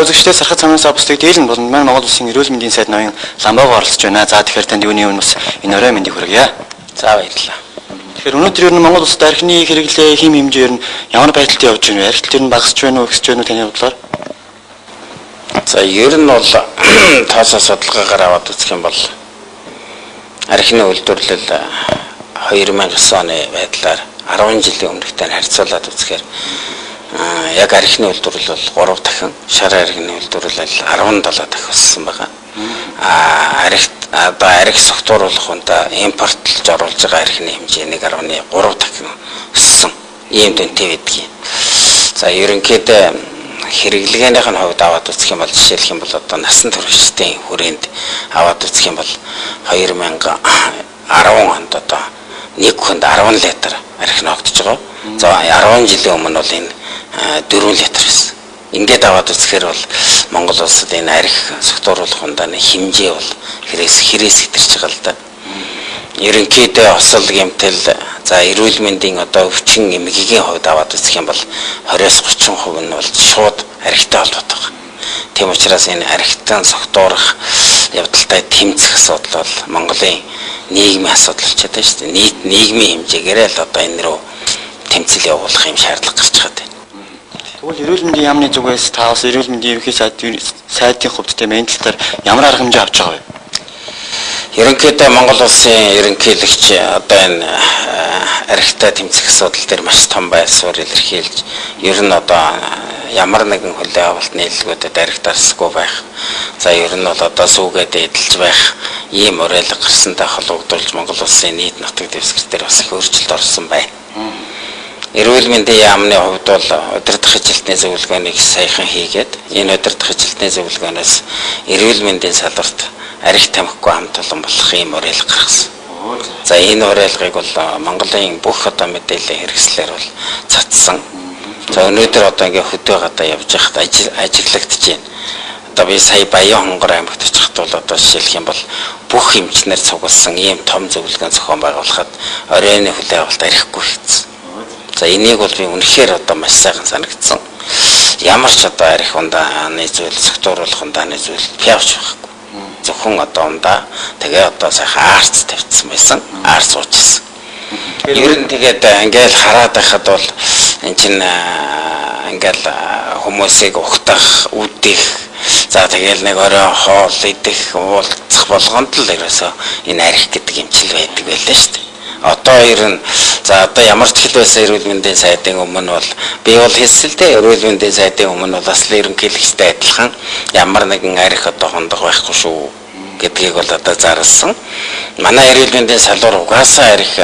үзэгчдээ сархад санаасаа бусдыг дийлэн болон Монгол Улсын эрүүл мэндийн сайд ноён Ламбаага оролцож байна. За тэгэхээр танд юуны өмнө бас энэ орой мэндийг хүргье. За баярлалаа. Тэгэхээр өнөөдөр ер нь Монгол Улсад архины хэрэглээ хим хэмжээр нь ямар байдалд явж байна вэ? Архил төр нь багасч байна уу, өсөж байна уу таны бодлоор? За ер нь бол тоосоо судалгаагаар аваад үзэх юм бол архины үйлдвэрлэл 2009 оны байдлаар 10 жилийн өмнөхтэй харьцуулаад үзэхээр яг архины үйлдвэрлэл бол 3 дахин, шар архины үйлдвэрлэл 17 дахин өссөн байгаа. Архи согтууруулах унда импортлж оруулж байгаа архины хэмжээ 1.3 дахин өссөн. Ийм дүнтэй байдгийг. За ерөнхийдөө хэрэглэгээнийх нь хувьд аваад үзэх юм бол жишээлх юм бол одоо насан туршидын хүрээнд аваад үзэх юм бол 2010 онд одоо нэг хүнд 10 литр архи ногдож байгаа. За 10 жилийн өмнө бол энэ 4 литр байсан. Ингээд аваад үзэхээр бол Монгол улсад энэ архи согтууруулах ундааны хэмжээ бол хэрээс хэтэрч байгаа л да. Ерөнхийдөө осол гэмтэл за эрүүл мэндийн одоо өвчин эмгэгийн хувьд аваад үзэх юм бол 20-30% нь бол шууд архитай холбоотой байна. Тийм учраас энэ архитан согтуурах явдалтай тэмцэх асуудал бол Монголын нийгмийн асуудал болчиход байна шүү дээ. Нийт нийгмийн хэмжээгээр л одоо энэ рүү тэмцэл явуулах юм шаардлага гарч байгаа юм. Тэгвэл эрүүл мэндийн яамны зүгээс та бас эрүүл мэндийн ерөнхий сайдын хувьд тийм энэ тал дээр ямар арга хэмжээ авч байгаа вэ? Ерөнхийдөө Монгол улсын ерөнхийлөгч одоо энэ архитай тэмцэх асуудал дээр маш том байсуур илэрхийлж ер нь одоо ямар нэгэн хүлээн авалт нийлэлгүүдэд архи дарсгүй байх. За ер нь бол одоо сүүгээд эдэлж байх ийм уриалга гарсантай холбогдуулж Монгол улсын нийт нутаг дэвсгэр дээр бас их өөрчлөлт орсон байна. Эрүүл мэндийн яамны хувьд бол удирдах ажилтны зөвлөгөөнийг саяхан хийгээд энэ удирдах ажилтны зөвлөгөөнөөс эрүүл мэндийн салбарт архи тамхигүй хамт олон болох юм уриалга гаргасан. За энэ уриалгыг бол Монголын бүх одоо мэдээллийн хэрэгслээр бол цацсан. За өнөөдөр одоо ингээ хөдөө гадаа явж байхад ажиглагдаж байна. Одоо би сая Баян Хонгор аймагт очиход бол одоо жишээлх юм бол бүх эмчнэр цугласан ийм том зөвлөгөөн зохион байгуулахад оройны хүлээн авалт архигүй хэвчээ. За энийг бол би үнэхээр одоо маш сайхан санагдсан. Ямар ч одоо архи ундааны зүйл, согтууруулах ундааны зүйл пявч байхгүй. Зөвхөн одоо ундаа тэгээ одоо сайхан арц тавьчихсан байсан. Арц уучсан. Ер нь тэгээд ингээл хараад байхад бол эн чинь ингээл хүмүүсийг ухтах, үдих, за тэгэл нэг орой хоол идэх, уулзах болгонд л ерөөсөө энэ архи гэдэг юмчил байдаг байлаа шүү дээ. Одоо ер нь за одоо ямар ч хэл байсан эрүүл мэндийн сайдын өмнө бол би бол хэлсэн л дээ эрүүл мэндийн сайдын өмнө бол бас л ерөнхийлөгчтэй адилхан ямар нэгэн архи одоо хондог байхгүй шүү гэдгийг бол одоо зарласан. Манай эрүүл мэндийн салбар угаасаа архи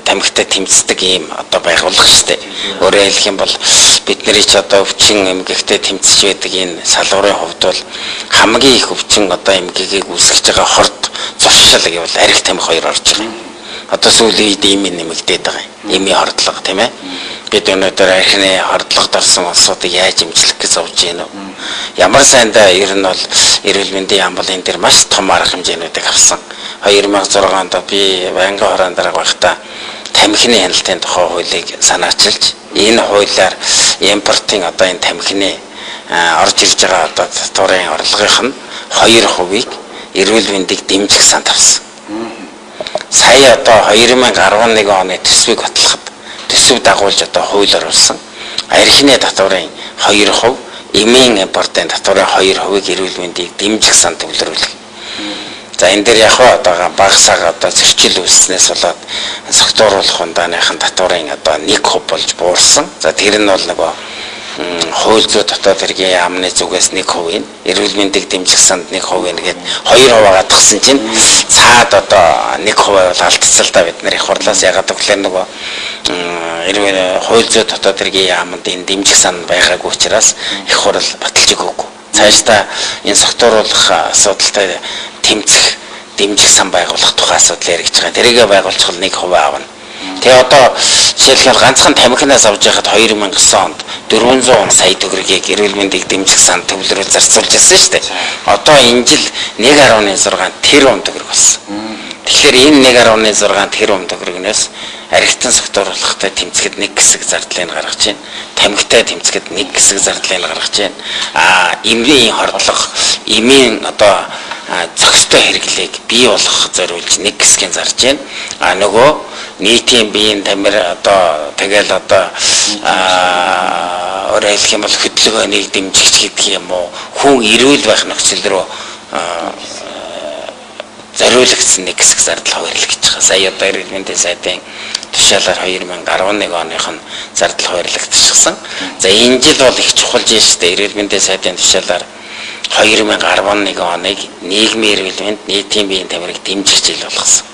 тамхитай тэмцдэг ийм одоо байгууллага шүү дээ. Өөрөөр хэлэх юм бол бидний ч одоо өвчин эмгэгтэй тэмцэж байдаг энэ салбарын хувьд бол хамгийн их өвчин одоо эмгэгийг үүсгэж байгаа хорд зуршил гэвэл архи тамхи хоёр орж байгаа. Одоо сүүлийн үед ийм нэмэгдээд байгаа юм. Иймийн хордлого тийм ээ. Бид өнөөдөр архины хордлогод орсон улсуудыг яаж имжлэх гэж зовж байна вэ? Ямар сайндаа ер нь бол эрүүл мэндийн яам бол энэ дэр маш том арга хэмжээнүүдийг авсан. 2006 онд би байнгын хорон дарга байхдаа тамхины хяналтын тухай хуулийг санаачилж энэ хуулиар импортын одоо энэ тамхины орж ирж байгаа одоо татварын орлогын 2%-ийг эрүүл мэндийг дэмжих сан тавсан. Сая одоо 2011 оны төсвийг батлахад төсөв дагуулж одоо хууль оруулсан. Архины татварын 2%, эмийн импортын татварын 2%-ийг эрүүл мэндийг дэмжих сан төвлөрүүлэх. За энэ дээр яг одоо багасаага одоо зөрчил үүснээс болоод согтууруулах ундааныхын татварын одоо 1% болж буурсан. За тэр нь бол нөгөө хууль зүйн дотоод хэргийн яамны зүгээс 1%, эрүүл мэндийг дэмжих санд 1% нэгээд 2% гадагсан чинь цаад одоо 1% бол алдцал да бид нар их хурлаас ягаад гэвэл нөгөө хууль зүйн дотоод хэргийн яамд энэ дэмжих сан байгаагүй учраас их хурл баталж өгөөгүй. Цаашдаа энэ согтууруулах асуудалтай тэмцэх дэмжих сан байгуулах тухай асуудал яригдж байгаа. Тэрийгэ байгуулчих 1% аавна. Тэгээ одоо жишээлбэл ганцхан тамхинаас авч яхад 2009 онд 400 сая төгрөгийг эрүүл мэндийг дэмжих сан төвлөрөөр зарцуулж ирсэн шүү дээ. Одоо энэ жил 1.6 тэрбум төгрөг болсон. Тэгэхээр энэ 1.6 тэрбум төгрөгнөөс архитан согтууруулахтай тэмцэхэд нэг хэсэг зардлыг гаргаж байна. Тамхитай тэмцэхэд нэг хэсэг зардлыг гаргаж байна. Эмийн хордлого, эмийн одоо зохистой хэрэглээг бий болгох зориулж нэг хэсгийн зарж байна. Нөгөө нийтийн биеийн тамир одоо тэгэл одоо өөрөөр хэлэх юм бол хөдөлгөөнийг дэмжигч гэдэг юм уу, хүн эрүүл байх нөхцөл рүү зориулагдсан нэг хэсэг зардал хуваарлах гэж байгаа. Сая одоо эрүүл мэндийн сайдын тушаалаар 2011 оных нь зардал хуваарлагдчихсан. За энэ жил бол их чухалж шүү дээ. Эрүүл мэндийн сайдын тушаалаар 2011 оныг нийгмийн эрүүл мэнд, нийтийн биеийн тамирыг дэмжих жил болгосон.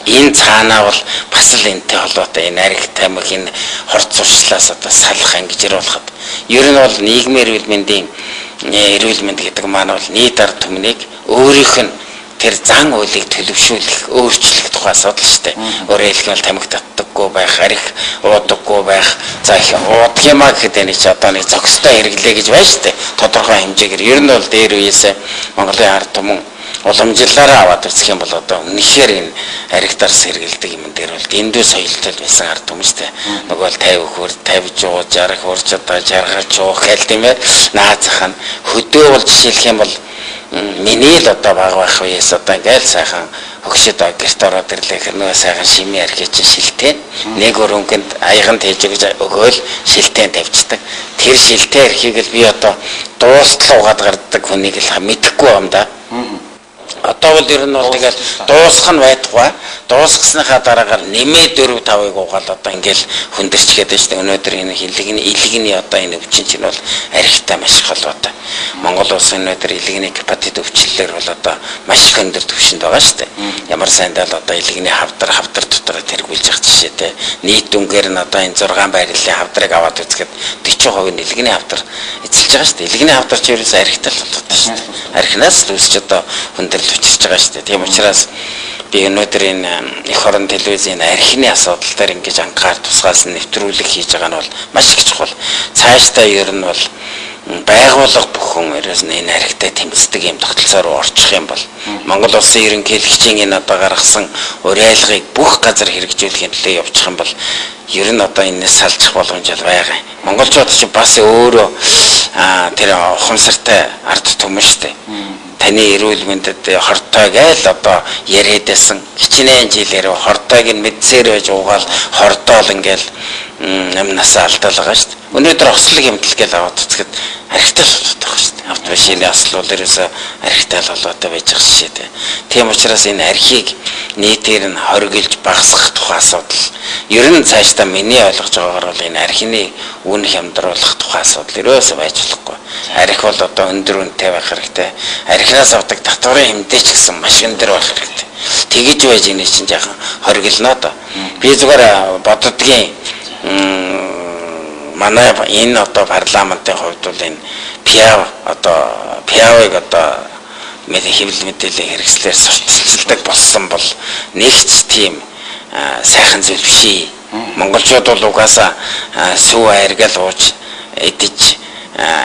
Энэ цаанаа бол бас л энэтэй холбоотой энэ арх тамхи энэ хорт зуршлаас одоо салах ангиж ируулахад ер нь бол нийгмийн эрүүл мэндийн эрүүл мэнд гэдэг маань бол нийт ард түмнийг өөрийнх нь тэр зан үйлийг төлөвшүүлэх, өөрчлөх тухай асуудал шүү дээ. Өөрөөр хэлбэл тамхи татдаггүй байх, арх уудаггүй байх, за их уудаг юмаа гэхэд энэ ч одоо нэг зохистой хэрэглээ гэж байна шүү дээ. Тодорхой хэмжээгээр ер нь бол дээр үеэсээ Монголын ард түмэн уламжлалаараа аваад үзэх юм бол одоо үнэхээр энэ архитарс хэрэгэлдэг юм дээр бол дэндүү соёлтой байсан ард түмэн шүү дээ. Нөгөө л 50 хөр, 50 жуу, 60 хурж одоо жаргаж жуух гэл тийм ээ. Наазах нь хөдөө бол жишээлх юм бол миний л одоо баг байх үеэс одоо ингээл сайхан хөгшөд гэрт ороод ирлээ хэрнээ сайхан шимийн архи чинь шилтээ нэг өрөнгөнд аяган тээж өгөөл шилтээ тавьчихдаг. Тэр шилтээ архийг л би одоо дуустал угаад гардаг хүнийг л мэдэхгүй юм да. Одоо бол ер нь бол тэгэл дуусах нь байдаггүй. Дуусгасныхаа дараагаар нэмээ 4-5-ыг угаал одоо ингээл хүндэрчгээд байна шүү дээ. Өнөөдөр энэ илгэний одоо энэ өвчин чинь бол архитай маш их холбоотой. Монгол улсын өнөөдөр илгэний гепатит өвчлөлөөр бол одоо маш их өндөр түвшинд байгаа шүү дээ. Ямар сайндаа л одоо илгэний хавдар дотор тэргүүлж явах жишээтэй. Нийт дүнгээр нь одоо энэ 6 байрлалын хавдрыг аваад үзэхэд 40% нь илгэний хавдар эзэлж байгаа шүү дээ. Илгэний хавдар ч ерөөсөө архитай л холбоотой шүү дээ. Архинаас л үүсч одоо хүндрэл учирч байгаа шүү дээ. Тийм учраас би өнөөдөр энэ эх орон телевизийн архины асуудал дээр ингэж анхаар тусгаас нэвтрүүлэг хийж байгаа нь бол маш их чухал. Цаашдаа ер нь бол байгууллага бүхэн ерөөс нь энэ архитай тэмцдэг юм тогтолцоо руу орчих юм бол Монгол улсын ерөнхийлөгчийн энэ одоо гаргасан уриалгыг бүх газар хэрэгжүүлэхийн төлөө явчих юм бол ер нь одоо энэс салчих боломж байгаа. Монголчууд ч бас өөрөө тэр ухамсартай ард түмэн шүү дээ. Таны эрүүл мэндэд хортойг айл одоо яриад байсан хичнээн жилээр хортойг нь мэдсээр байж уугаал хордоол ингээл амнасаа алдаад байгаа шүү дээ. Өнөөдөр ослог хэмтэл гээл аваад үзэхэд архитай болоод байгаа шүү дээ. Автомашины ослол ерөөсөө архитай болоод байж байгаа шишээ. Тийм учраас энэ архийг нийтээр нь хоригилж багасгах тухай асуудал ер нь цаашдаа миний ойлгож байгаагаар бол энэ архины үн хямдруулах тухай асуудал ерөөсөө байж болохгүй. Арх бол одоо өндөр үнэтэй байх хэрэгтэй. Архинаас авдаг татварын хэмжээ ч гэсэн маш өндөр байх хэрэгтэй. Тэгэж байж энэ чинь яхан хоригилноо доо. Би зүгээр боддгийн манай энэ одоо парламентын хувьд бол энэ пиавыг одоо хэвлэл мэдээллийн хэрэгслээр сурталчилдаг болсон бол нэгч тийм сайхан зүйл биш. Монголчууд бол угаасаа сүү айргал ууж идэж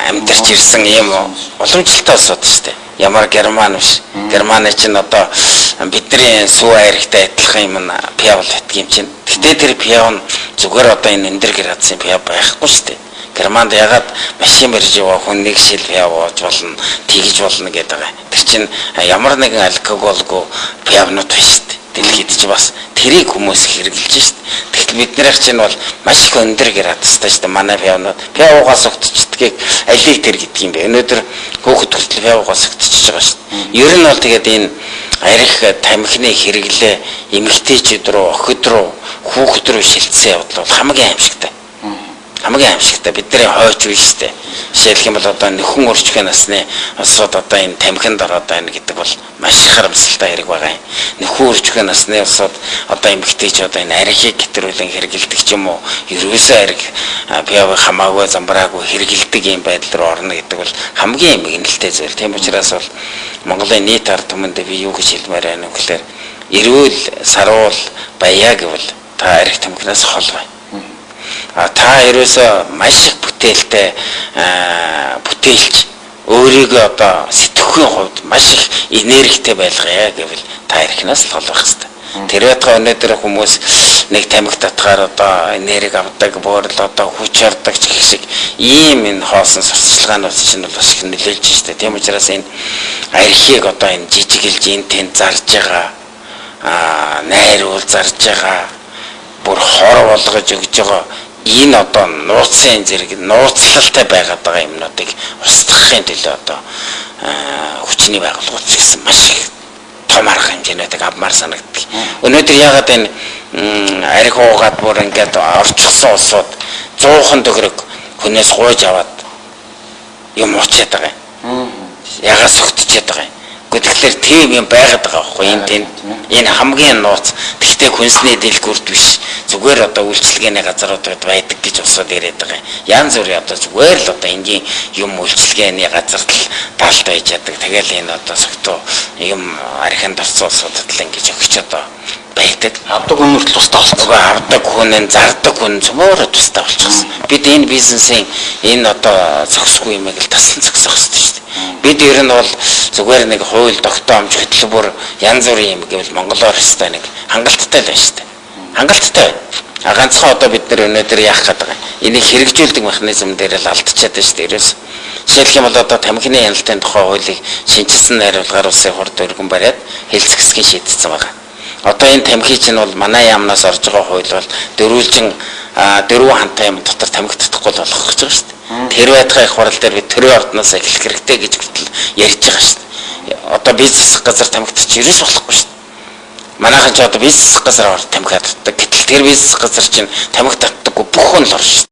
амьдарч ирсэн юм уламжлалтай улсууд шүү дээ. Ямар Герман биш. Германы чинь одоо бидний сүү айргтай адилхан юм пиав байдаг юм чинь. Гэтэ тэр пиав нь зүгээр одоо энэ өндөр градусын пиав байхгүй шүү дээ. Германд ягаад машин барьж яваа хүн нэг шил пиав ууж болно, тэгж болно гэдэг байгаа. Тэр чинь ямар нэгэн алкоголгүй пиавнууд биш шүү дээ. Дэлхийд ч бас тэрийг хүмүүс хэрэгжилж шүү дээ. Тэгэхдээ биднийх чинь бол маш их өндөр градустай шүү дээ. Манай пиавнууд пиав уугаас өгдөгчдгийг алийг тэр гэдэг юм бэ. Өнөөдөр хөөхд хүртэл пиав уугаас өгдөж байгаа шүү дээ. Ер нь бол тэгээд энэ арх тамхины хэрэглээ эмэгтэйчүүд рүү, охид руу, хүүхэд рүү шилжсэн явдал бол хамгийн аимшигтай. Хамгийн аимшигтай бидний хойч үе шүү дээ. Жишээлх юм бол одоо нөхөн өрчгөө насны улсууд одоо энэ тамхинд ороод байна гэдэг бол маш харамсалтай хэрэг байгаа юм. Нөхөн өрчгөө насны улсууд одоо эмэгтэйчүүд энэ архийг гэтрүүлэн хэрэгэлдэг ч юм уу, ерөөсөө арх пиав хамаагүй замбраагүй хэрэгэлдэг юм байдал руу орно гэдэг бол хамгийн эмгэнэлтэй зүйл. Тийм учраас бол Монголын нийт ард түмэнд би юу гэж хэлмээр байна вэ гэхээр эрүүл, саруул, баяа гэвэл та арх тамхинаас хол бай. Та ерөөсөө маш их бүтээлтэй бүтээлч өөрийгөө одоо сэтгэхийн хувьд маш их энергитэй байлгая гэвэл та архинаас л хол байх хэрэгтэй. Тэр байтугай өнөөдөр хүмүүс нэг тамхи татгаар одоо энерги авдаг, буурал одоо хүч ордог гэх шиг ийм энэ хоосон сурталчилгаанууд чинь бол бас их нөлөөлж штэ. Тийм учраас энэ архийг одоо энэ жижигэлж энэ тэнд зарж байгаа найруул зарж байгаа бүр хор болгож өгж байгаа энэ одоо нууцын зэрэг нууцлалтай байгаад байгаа юмнуудыг устгахын төлөө одоо хүчний байгууллагууд гэсэн маш их том арга хэмжээнийг авмаар санагддаг. Өнөөдөр ягаад энэ арх уугаад бүр ингээд орчихсон улсууд 100хан төгрөг хүнээс гуйж аваад юм уучаад байгаа юм. Ягаад согтчиход байгаа юм. Тэгэхээр тийм юм байгаад байгаа байхгүй энэ хамгийн нууц. Гэхдээ хүнсний дэлгүүрт биш. Зүгээр одоо үйлчлэгээний газруудад байдаг гэж усаад яриад байгаа юм. Янз бүрийн одоо зүгээр л одоо энгийн юм үйлчлэгээний газарт л даалт байж яадаг. Тэгэл энэ одоо согтуу юм архинд орсон улсуудад л ингэж өгч одоо байдаг. Авдаг хүн нүртэл тустай болсон. Авдаг хүн, зардаг хүн цөмөөрө тустай болчихсон. Бид энэ бизнесийн энэ одоо зохисгүй юмыг л таслан зохисох хэрэгтэй шүү дээ. Бид ер нь бол зүгээр нэг хууль тогтоомж хөтөлбөр янз бүрийн юм гэвэл монголоор хэвээр нэг хангалттай л байна шүү дээ. Хангалттай байна. Ганцхан одоо бид нар өнөөдөр яах гээд байгаа юм. Энийг хэрэгжүүлдэг механизм дээр л алдчихад байна шүү дээ. Ерөөс жишээлх юм бол одоо тамхины яналтын тухай хуулийг шинжилсэн найруулгаар улсын хурд өргөн бариад хэлцэхсгийн шийдсэн байгаа. Одоо энэ тамхи чинь бол манай яамнаас орж байгаа хууль бол дөрвөлжин дөрвөн хантай юм дотор тамхи татахгүй л болгох гэж байгаа шүү дээ. Тэр байтугай их хурал дээр бид төрийн ордноос эхлэх хэрэгтэй гэж хүртэл ярьж байгаа шүү дээ. Одоо бизнес газар тамхи татчих ерөөс болохгүй шүү дээ. Манайхан ч одоо бизнес газар тамхи татдаг. Гэтэл тэр бизнес газар чинь тамхи татдаггүй бүх хүн л орно шүү дээ.